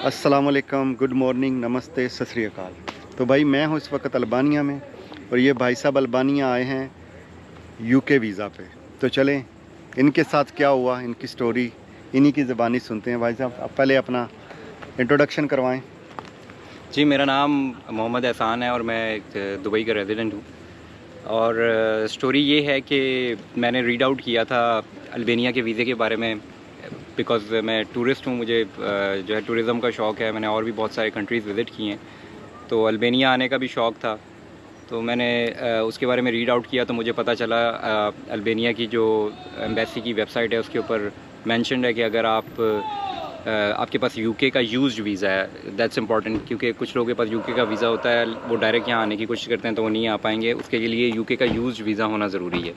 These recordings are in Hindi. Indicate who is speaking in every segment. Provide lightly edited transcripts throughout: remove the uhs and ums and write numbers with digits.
Speaker 1: अस्सलामुअलैकुम, गुड मॉर्निंग, नमस्ते, सत श्री अकाल। तो भाई मैं हूँ इस वक्त अल्बानिया में और ये भाई साहब अल्बानिया आए हैं यूके वीज़ा पे। तो चलें इनके साथ क्या हुआ, इनकी स्टोरी इन्हीं की ज़बानी सुनते हैं। भाई साहब आप पहले अपना इंट्रोडक्शन करवाएं।
Speaker 2: जी, मेरा नाम मोहम्मद एहसान है और मैं एक दुबई का रेजिडेंट हूँ। और स्टोरी ये है कि मैंने रीड आउट किया था अल्बानिया के वीज़े के बारे में, बिकॉज़ मैं टूरिस्ट हूँ, मुझे जो है टूरिज़म का शौक़ है। मैंने और भी बहुत सारे कंट्रीज़ विज़िट किए हैं, तो अल्बानिया आने का भी शौक़ था। तो मैंने उसके बारे में रीड आउट किया तो मुझे पता चला अल्बानिया की जो एम्बेसी की वेबसाइट है उसके ऊपर मेंशन्ड है कि अगर आपके पास यूके का यूज्ड वीज़ा है, दैट्स इंपॉर्टेंट, क्योंकि कुछ लोगों के पास यूके का वीज़ा होता है, वो डायरेक्ट यहाँ आने की कोशिश करते हैं तो वो नहीं आ पाएंगे। उसके लिए यूके का यूज्ड वीज़ा होना ज़रूरी है।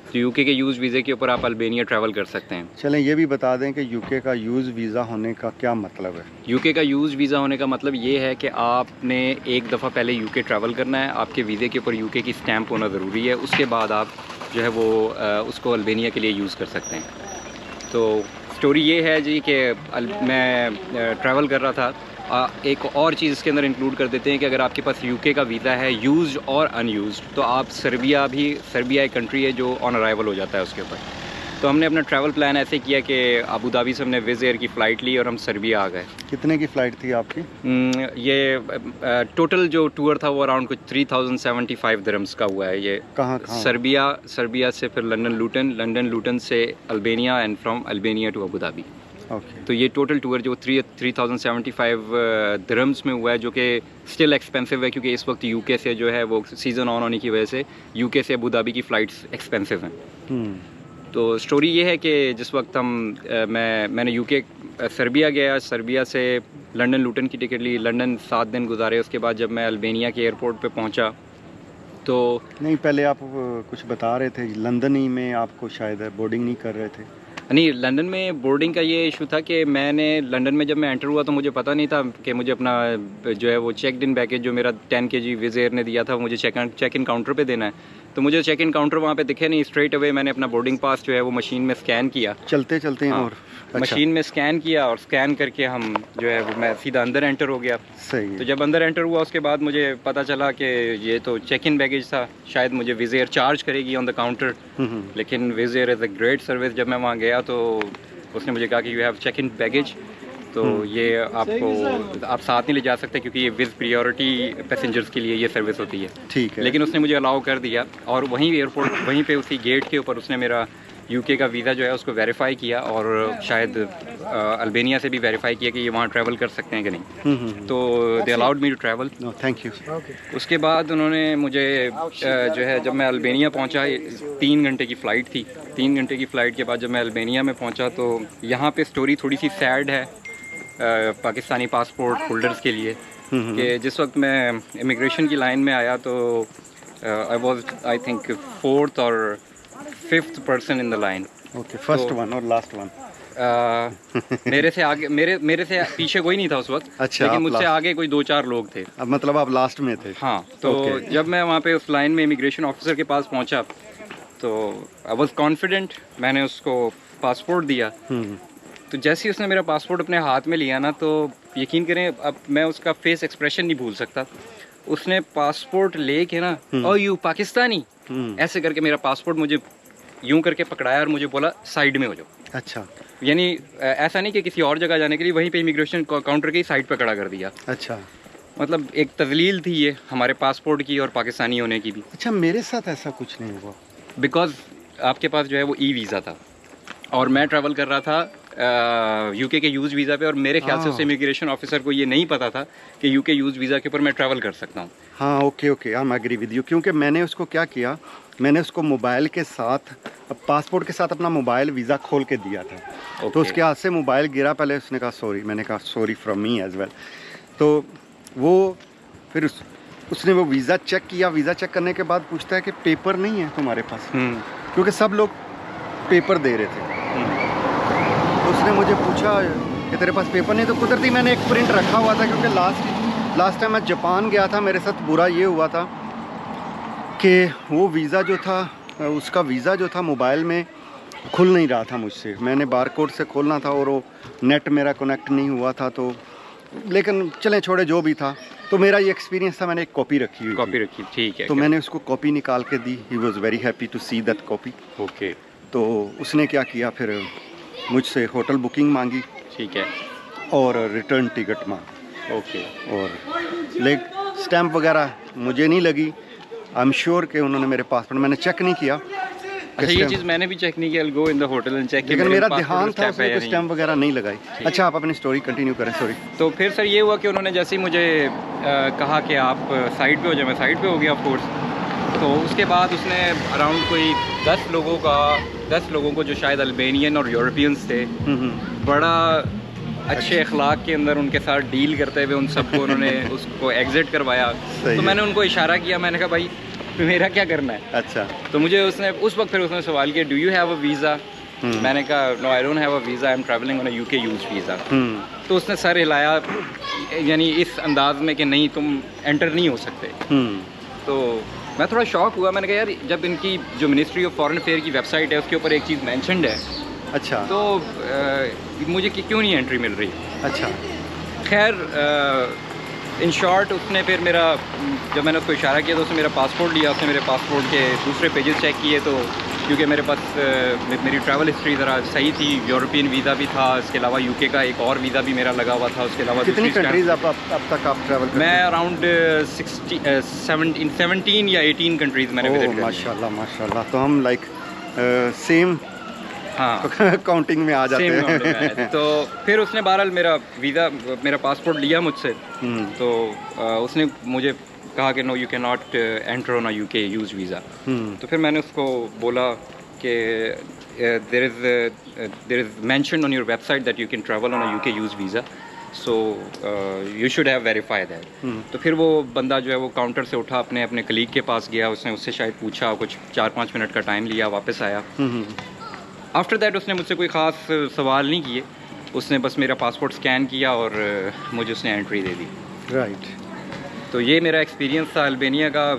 Speaker 2: तो यूके के यूज़ वीज़े के ऊपर आप अल्बानिया ट्रैवल कर सकते हैं।
Speaker 1: चलें ये भी बता दें कि यूके का यूज़ वीज़ा होने का क्या मतलब है।
Speaker 2: यूके का यूज़ वीज़ा होने का मतलब ये है कि आपने एक दफ़ा पहले यूके ट्रैवल करना है, आपके वीज़े के ऊपर यूके की स्टैंप होना ज़रूरी है। उसके बाद आप जो है वो उसको अल्बानिया के लिए यूज़ कर सकते हैं। तो स्टोरी ये है जी कि मैं ट्रैवल कर रहा था। एक और चीज़ इसके अंदर इंक्लूड कर देते हैं कि अगर आपके पास यूके का वीज़ा है यूज्ड और अनयूज्ड, तो आप सर्बिया एक कंट्री है जो ऑन अराइवल हो जाता है उसके ऊपर। तो हमने अपना ट्रैवल प्लान ऐसे किया कि अबू धाबी से हमने विज़ एयर की फ़्लाइट ली और हम सर्बिया आ गए।
Speaker 1: कितने की फ़्लाइट थी आपकी?
Speaker 2: ये टोटल जो टूर था वो अराउंड कुछ 3075 दिरहम्स का हुआ है। ये
Speaker 1: कहाँ
Speaker 2: सर्बिया से फिर लंदन लूटन से Albania and from Albania to Abu Dhabi.
Speaker 1: Okay.
Speaker 2: तो ये टोटल टूर जो 3075 दिरहम्स में हुआ है, जो कि स्टिल एक्सपेंसिव है क्योंकि इस वक्त यूके से जो है वो सीज़न ऑन होने की वजह से यूके से अबू धाबी की फ़्लाइट्स एक्सपेंसिव हैं। तो स्टोरी ये है कि जिस वक्त मैंने यूके सर्बिया गया, सर्बिया से लंदन लूटन की टिकट ली, लंदन 7 दिन गुजारे। उसके बाद जब मैं अल्बानिया के एयरपोर्ट पे पहुंचा तो
Speaker 1: नहीं, पहले आप कुछ बता रहे थे लंदन ही में आपको शायद बोर्डिंग नहीं कर रहे थे।
Speaker 2: नहीं, लंदन में बोर्डिंग का ये इशू था कि मैंने लंदन में जब मैं एंटर हुआ तो मुझे पता नहीं था कि मुझे अपना जो है वो चेक इन बैगेज जो मेरा 10 kg विज़ एयर ने दिया था मुझे चेक इन काउंटर पे देना है। तो मुझे चेक इन काउंटर वहाँ पे दिखे नहीं। स्ट्रेट अवे मैंने अपना बोर्डिंग पास जो है वो मशीन में स्कैन किया,
Speaker 1: चलते चलते
Speaker 2: हाँ,
Speaker 1: और अच्छा।
Speaker 2: मशीन में स्कैन किया और स्कैन करके हम जो है वो मैं सीधा अंदर एंटर हो गया।
Speaker 1: सही है।
Speaker 2: तो जब अंदर एंटर हुआ उसके बाद मुझे पता चला कि ये तो चेक इन बैगेज था, शायद मुझे विज़ एयर चार्ज करेगी ऑन द काउंटर, लेकिन Wizz Air is a great service. जब मैं वहाँ गया तो उसने मुझे कहा कि you have check in baggage, तो ये आपको आप साथ नहीं ले जा सकते क्योंकि ये विद प्रायोरिटी पैसेंजर्स के लिए ये सर्विस होती है।
Speaker 1: ठीक है।
Speaker 2: लेकिन उसने मुझे अलाउ कर दिया और वहीं एयरपोर्ट वहीं पे उसी गेट के ऊपर उसने मेरा यूके का वीज़ा जो है उसको वेरीफाई किया और शायद अल्बानिया से भी वेरीफाई किया कि ये वहाँ ट्रैवल कर सकते हैं कि नहीं। तो they allowed me to travel.
Speaker 1: Thank you.
Speaker 2: उसके बाद उन्होंने मुझे जो है जब मैं अल्बानिया पहुँचा, 3 घंटे की फ़्लाइट थी। 3 घंटे की फ़्लाइट के बाद जब मैं अल्बानिया में पहुँचा तो यहाँ पे स्टोरी थोड़ी सी सैड है पाकिस्तानी पासपोर्ट होल्डर्स के लिए कि जिस वक्त मैं इमिग्रेशन की लाइन में आया तो आई थिंक 4th और 5th person in the line.
Speaker 1: Okay, first one और लास्ट वन।
Speaker 2: मेरे से आगे मेरे से पीछे कोई नहीं था उस वक्त।
Speaker 1: अच्छा,
Speaker 2: लेकिन मुझसे आगे कोई 2-4 लोग थे।
Speaker 1: अब मतलब आप लास्ट में थे?
Speaker 2: हाँ। तो जब मैं वहाँ पे उस लाइन में इमिग्रेशन ऑफिसर के पास पहुँचा तो आई वॉज कॉन्फिडेंट, मैंने उसको पासपोर्ट दिया। तो जैसे ही उसने मेरा पासपोर्ट अपने हाथ में लिया ना, तो यकीन करें अब मैं उसका फेस एक्सप्रेशन नहीं भूल सकता। उसने पासपोर्ट ले के ना, ओ यू पाकिस्तानी, ऐसे करके मेरा पासपोर्ट मुझे यूं करके पकड़ाया और मुझे बोला साइड में हो जाओ।
Speaker 1: अच्छा।
Speaker 2: यानी ऐसा नहीं कि किसी और जगह जाने के लिए, वहीं पे इमिग्रेशन काउंटर के साइड पे खड़ा कर दिया।
Speaker 1: अच्छा,
Speaker 2: मतलब एक तजलील थी ये हमारे पासपोर्ट की और पाकिस्तानी होने की भी।
Speaker 1: अच्छा, मेरे साथ ऐसा कुछ नहीं हुआ
Speaker 2: बिकॉज आपके पास जो है वो ई वीज़ा था और मैं ट्रैवल कर रहा था यूके के यूज़ वीज़ा पे, और मेरे ख्याल से उस इमिग्रेशन ऑफिसर को ये नहीं पता था कि यूके यूज़ वीज़ा के ऊपर मैं ट्रैवल कर सकता हूँ।
Speaker 1: हाँ, okay, I am agree with you, क्योंकि मैंने उसको क्या किया, मैंने उसको मोबाइल के साथ, पासपोर्ट के साथ अपना मोबाइल वीज़ा खोल के दिया था। तो उसके हाथ से मोबाइल गिरा, पहले उसने कहा सॉरी, मैंने कहा sorry from me as well. तो वो फिर उसने वो वीज़ा चेक किया। वीज़ा चेक करने के बाद पूछता है कि पेपर नहीं है तुम्हारे पास, क्योंकि सब लोग पेपर दे रहे थे। तो उसने मुझे पूछा कि तेरे पास पेपर नहीं, तो कुदरती मैंने एक प्रिंट रखा हुआ था, क्योंकि लास्ट टाइम मैं जापान गया था, मेरे साथ बुरा ये हुआ था कि वो वीज़ा जो था, उसका वीज़ा जो था मोबाइल में खुल नहीं रहा था मुझसे। मैंने बारकोड से खोलना था और वो नेट मेरा कनेक्ट नहीं हुआ था, तो लेकिन चलें छोड़े, जो भी था। तो मेरा ये एक्सपीरियंस था, मैंने एक कॉपी रखी हुई
Speaker 2: कॉपी
Speaker 1: थी।
Speaker 2: रखी, ठीक है।
Speaker 1: तो मैंने उसको कॉपी निकाल के दी। He was very happy to see that copy.
Speaker 2: Okay,
Speaker 1: तो उसने क्या किया फिर, मुझसे होटल बुकिंग मांगी
Speaker 2: ठीक है।
Speaker 1: और रिटर्न टिकट मांगी।
Speaker 2: ओके,
Speaker 1: और लेग स्टैम्प वगैरह मुझे नहीं लगी। आई एम श्योर कि उन्होंने मेरे पासपोर्ट, मैंने चेक नहीं किया।
Speaker 2: अच्छा, ये चीज़ मैंने भी चेक नहीं किया। I'll go in the hotel and check कि
Speaker 1: लेकिन
Speaker 2: मेरे
Speaker 1: मेरा
Speaker 2: passport
Speaker 1: ध्यान
Speaker 2: में
Speaker 1: था,
Speaker 2: stamp है
Speaker 1: उसने
Speaker 2: या
Speaker 1: कोई
Speaker 2: नहीं।
Speaker 1: स्टैम्प वगैरह नहीं लगाई। अच्छा, आप अपनी स्टोरी कंटिन्यू करें, सॉरी।
Speaker 2: तो फिर सर ये हुआ कि उन्होंने जैसे ही मुझे कहा कि आप साइड पे हो जाए, मैं साइड पे हो गया ऑफ कोर्स। तो उसके बाद उसने अराउंड कोई 10 लोगों को जो शायद अल्बेनियन और यूरोपियंस थे, बड़ा अच्छे अखलाक के अंदर उनके साथ डील करते हुए उन सबको उन्होंने उसको एग्जिट करवाया।
Speaker 1: सही
Speaker 2: तो
Speaker 1: है।
Speaker 2: मैंने उनको इशारा किया, मैंने कहा भाई मेरा क्या करना है।
Speaker 1: अच्छा।
Speaker 2: तो मुझे उसने उस वक्त फिर उसने सवाल किया, do you have a visa? मैंने कहा no, I don't have a visa, I am travelling on a UK use visa. तो उसने सर हिलाया, यानी इस अंदाज में कि नहीं तुम एंटर नहीं हो सकते। तो मैं थोड़ा शॉक हुआ। मैंने कहा यार, जब इनकी जो मिनिस्ट्री ऑफ फॉरेन अफेयर की वेबसाइट है उसके ऊपर एक चीज़ मैंशनड है,
Speaker 1: अच्छा।
Speaker 2: तो मुझे क्यों नहीं एंट्री मिल रही।
Speaker 1: अच्छा।
Speaker 2: खैर इन शॉर्ट उसने फिर मेरा, जब मैंने उसको इशारा किया तो उसने मेरा पासपोर्ट लिया। उसने मेरे पासपोर्ट के दूसरे पेजेस चेक किए, तो क्योंकि मेरे पास मेरी ट्रैवल हिस्ट्री ज़रा सही थी, यूरोपियन वीज़ा भी था, इसके अलावा यूके का एक और वीज़ा भी मेरा लगा हुआ था। उसके अलावा
Speaker 1: कितनी
Speaker 2: दूसरी
Speaker 1: कंट्रीज अब तक आप ट्रैवल करते
Speaker 2: मैं
Speaker 1: हैं?
Speaker 2: अराउंड 17 या 18 कंट्रीज़ मैंने विजिट कर
Speaker 1: माशाल्लाह माशाल्लाह। तो हम लाइक सेम
Speaker 2: हाँ
Speaker 1: काउंटिंग में आ जाते
Speaker 2: सेम
Speaker 1: हैं।
Speaker 2: तो फिर उसने बहरहाल मेरा पासपोर्ट लिया मुझसे। तो उसने मुझे कहा कि no, you can not enter on a UK use visa. तो फिर मैंने उसको बोला कि there is mention on your website that you can travel on a UK use visa, so you should have verify that. तो फिर वो बंदा जो है वो काउंटर से उठा, अपने कलीग के पास गया, उसने उससे शायद पूछा, कुछ 4-5 मिनट का टाइम लिया, वापस आया। आफ्टर दैट उसने मुझसे कोई ख़ास सवाल नहीं किए, उसने बस मेरा पासपोर्ट स्कैन किया और मुझे उसने एंट्री दे दी।
Speaker 1: राइट।
Speaker 2: तो ये मेरा एक्सपीरियंस था अल्बेनिया का।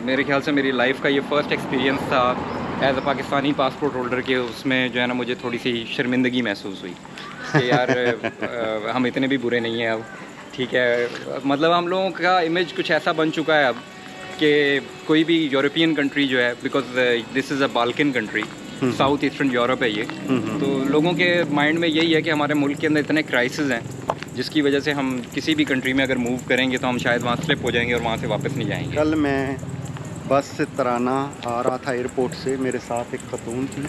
Speaker 2: मेरे ख्याल से मेरी लाइफ का ये फ़र्स्ट एक्सपीरियंस था as a Pakistani passport holder के। उसमें जो है ना, मुझे थोड़ी सी शर्मिंदगी महसूस हुई कि यार हम इतने भी बुरे नहीं हैं अब, ठीक है। मतलब हम लोगों का इमेज कुछ ऐसा बन चुका है अब कि कोई भी यूरोपियन कंट्री जो है, because this is a Balkan country, south eastern Europe है ये, तो लोगों के माइंड में यही है कि हमारे मुल्क के अंदर इतने क्राइसिस हैं जिसकी वजह से हम किसी भी कंट्री में अगर मूव करेंगे तो हम शायद वहाँ स्लिप हो जाएंगे और वहाँ से वापस नहीं जाएंगे।
Speaker 1: कल मैं बस से तराना आ रहा था एयरपोर्ट से, मेरे साथ एक खतून थी।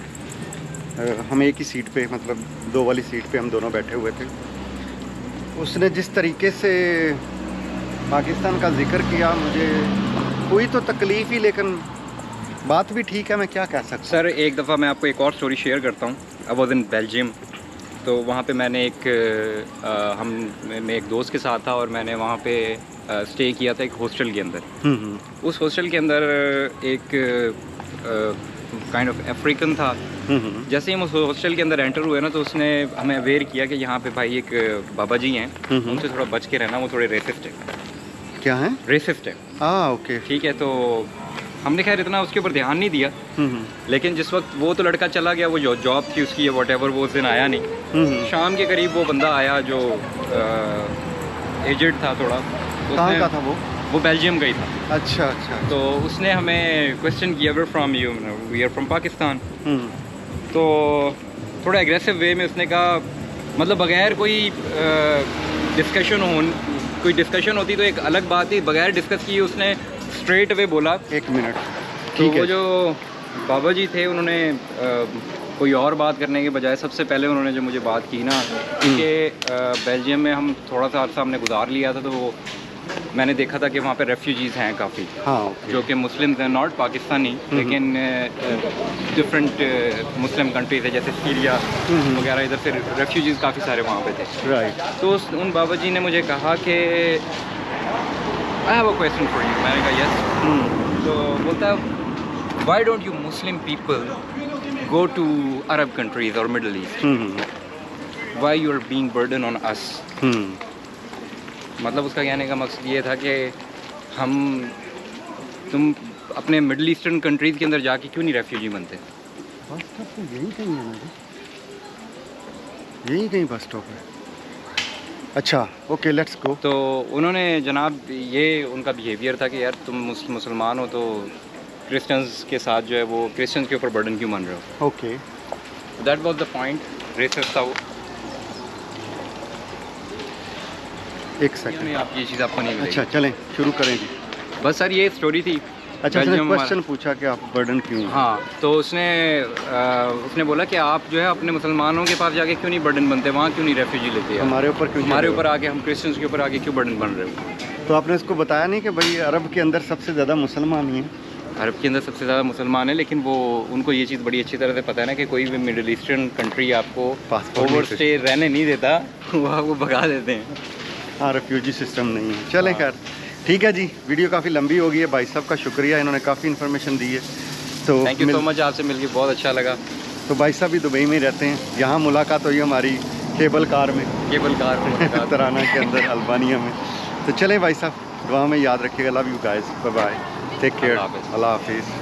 Speaker 1: हम एक ही सीट पे, मतलब 2 वाली सीट पे हम दोनों बैठे हुए थे। उसने जिस तरीके से पाकिस्तान का जिक्र किया, मुझे हुई तो तकलीफ़ ही, लेकिन बात भी ठीक है, मैं क्या कह सकता हूँ।
Speaker 2: सर एक दफ़ा मैं आपको एक और स्टोरी शेयर करता हूँ। I was in Belgium. तो वहाँ पे मैंने मैं एक दोस्त के साथ था और मैंने वहाँ पे स्टे किया था एक हॉस्टल के अंदर। उस हॉस्टल के अंदर एक काइंड ऑफ अफ्रीकन था। जैसे ही हम उस हॉस्टल के अंदर एंटर हुए ना, तो उसने हमें अवेयर किया कि यहाँ पे भाई एक बाबा जी हैं, उनसे थोड़ा बच के रहना, वो थोड़े रेसिस्ट है।
Speaker 1: क्या है?
Speaker 2: रेसिस्ट है।
Speaker 1: ओके।
Speaker 2: ठीक है। तो हमने खैर इतना उसके ऊपर ध्यान नहीं दिया, लेकिन जिस वक्त वो तो लड़का चला गया, वो जो जॉब थी उसकी या वॉट एवर, वो उस दिन आया नहीं। शाम के करीब वो बंदा आया जो एजेड था थोड़ा।
Speaker 1: कहाँ का था वो?
Speaker 2: वो बेल्जियम का ही था।
Speaker 1: अच्छा अच्छा।
Speaker 2: तो उसने हमें क्वेश्चन किया, where from you? We are from Pakistan. तो थोड़ा एग्रेसिव वे में उसने कहा, मतलब बगैर कोई डिस्कशन होती तो एक अलग बात थी, बगैर डिस्कस किए उसने स्ट्रेट वे बोला।
Speaker 1: 1 मिनट।
Speaker 2: तो वो जो बाबा जी थे, उन्होंने कोई और बात करने के बजाय सबसे पहले उन्होंने जो मुझे बात की ना, कि बेल्जियम में हम थोड़ा सा अर्सा हमने गुजार लिया था, तो वो मैंने देखा था कि वहाँ पे रेफ्यूजीज़ हैं काफ़ी।
Speaker 1: हाँ।
Speaker 2: जो कि मुस्लिम हैं, नॉट पाकिस्तानी, लेकिन डिफरेंट मुस्लिम कंट्रीज है, जैसे सीरिया वगैरह, इधर से रेफ्यूजीज़ काफ़ी सारे वहाँ पे थे।
Speaker 1: राइट।
Speaker 2: तो उन बाबा जी ने मुझे कहा कि I have a question for you. मैंने कहा यस। तो बोलता है, why don't you Muslim people go to Arab countries और middle east, why you are being burden on us. मतलब उसका कहने का मकसद ये था कि तुम अपने मिडल ईस्टर्न कंट्रीज़ के अंदर जाके क्यों नहीं रेफ्यूजी बनते।
Speaker 1: बस स्टॉप तो यही कहीं है, मुझे यही कहीं बस स्टॉप है। अच्छा, ओके, लेट्स गो।
Speaker 2: तो उन्होंने जनाब ये उनका बिहेवियर था कि यार तुम मुसलमान हो तो क्रिश्चियंस के साथ जो है वो क्रिश्चियंस के ऊपर बर्डन क्यों बन रहे हो।
Speaker 1: Okay,
Speaker 2: that was the point, racist था वो।
Speaker 1: एक सेकंड।
Speaker 2: नहीं, आप ये चीज़ आपको नहीं मिलेगी।
Speaker 1: अच्छा, चलें शुरू करें जी।
Speaker 2: बस सर ये स्टोरी थी।
Speaker 1: अच्छा, उसने
Speaker 2: बेल्जियम
Speaker 1: क्वेश्चन पूछा कि आप बर्डन क्यों?
Speaker 2: हाँ, तो उसने बोला कि आप जो है अपने मुसलमानों के पास जाके क्यों नहीं बर्डन बनते, वहाँ क्यों नहीं रेफ्यूजी लेते हैं,
Speaker 1: हमारे ऊपर क्यों?
Speaker 2: हमारे ऊपर आके हम क्रिश्चियंस के ऊपर आके क्यों बर्डन बन रहे हो।
Speaker 1: तो आपने उसको बताया नहीं कि भाई अरब के अंदर सबसे ज़्यादा मुसलमान ही हैं?
Speaker 2: अरब के अंदर सबसे ज़्यादा मुसलमान है, लेकिन वो उनको ये चीज़ बड़ी अच्छी तरह से पता है ना कि कोई भी मिडिल ईस्टर्न कंट्री आपको
Speaker 1: पासपोर्ट
Speaker 2: ओवर स्टे रहने नहीं देता, वो आपको भगा देते हैं।
Speaker 1: हाँ, रेफ्यूजी सिस्टम नहीं है। चलें खैर, ठीक है जी। वीडियो काफ़ी लंबी हो गई है, भाई साहब का शुक्रिया, इन्होंने काफ़ी इन्फॉर्मेशन दी है। तो
Speaker 2: थैंक यू सो मच, आपसे मिलके बहुत अच्छा लगा।
Speaker 1: तो भाई साहब भी दुबई में ही रहते हैं, यहाँ मुलाकात हुई हमारी केबल कार में,
Speaker 2: केबल कार
Speaker 1: तराना के अंदर अल्बानिया में। तो चलें भाई साहब, दुआ में याद रखिएगा। Love you guys, bye bye, take care,
Speaker 2: अल्लाह हाफ़िज़।
Speaker 1: अल्लाह हाफिज़।